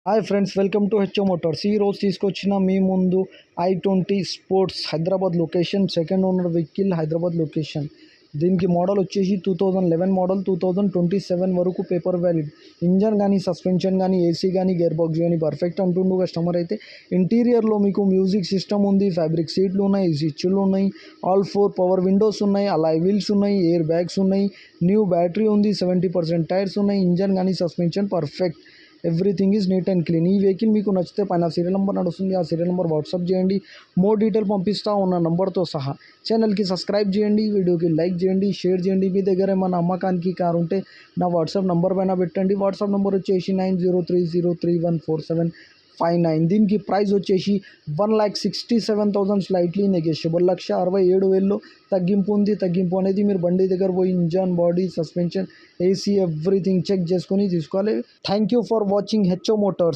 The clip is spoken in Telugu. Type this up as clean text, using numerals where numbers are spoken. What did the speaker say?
Hi friends, welcome to HO Motors. ఈ రోజు తీసుకొచ్చిన మీ ముందు i20 sports Hyderabad location, second owner vehicle Hyderabad location. దీనికి మోడల్ వచ్చేసి 2011 మోడల్, 2027 వరకు పేపర్ వ్యాలిడ్. ఇంజన్ కానీ, సస్పెన్షన్ కానీ, ఏసీ కానీ, గేర్ బాక్స్ కానీ పర్ఫెక్ట్ అంటుండు కస్టమర్ అయితే. ఇంటీరియర్లో మీకు మ్యూజిక్ సిస్టమ్ ఉంది, ఫ్యాబ్రిక్ సీట్లు ఉన్నాయి, స్విచ్లు ఉన్నాయి, ఆల్ 4 పవర్ విండోస్ ఉన్నాయి, అలాయ్ వీల్స్ ఉన్నాయి, ఎయిర్ బ్యాగ్స్ ఉన్నాయి, న్యూ బ్యాటరీ ఉంది, 70% టైర్స్ ఉన్నాయి. ఇంజన్ కానీ, suspension perfect, everything is neat and clean. ఈ వెహికల్ మీకు నచ్చితే పైన సీరియల్ నెంబర్ నడుస్తుంది, ఆ సీరియల్ నెంబర్ వాట్సాప్ చేయండి. మోర్ డీటెయిల్ పంపిస్తా ఉన్న నెంబర్తో సహా. ఛానల్కి సబ్స్క్రైబ్ చేయండి, వీడియోకి లైక్ చేయండి, షేర్ చేయండి. మీ దగ్గర ఏమైనా అమ్మకానికి కారు ఉంటే నా వాట్సాప్ నెంబర్ పైన పెట్టండి. వాట్సాప్ నెంబర్ వచ్చేసి 9030314759. దీనికి ప్రైస్ వచ్చేసి 1,67,000 స్లైట్లీ నెగోషియబుల్. 1,67,000 తగ్గింపు ఉంది. తగ్గింపు అనేది మీరు బండి దగ్గర పోయి engine, body, suspension, AC everything check చేసుకొని తీసుకోవాలి. Thank you for watching HO Motors.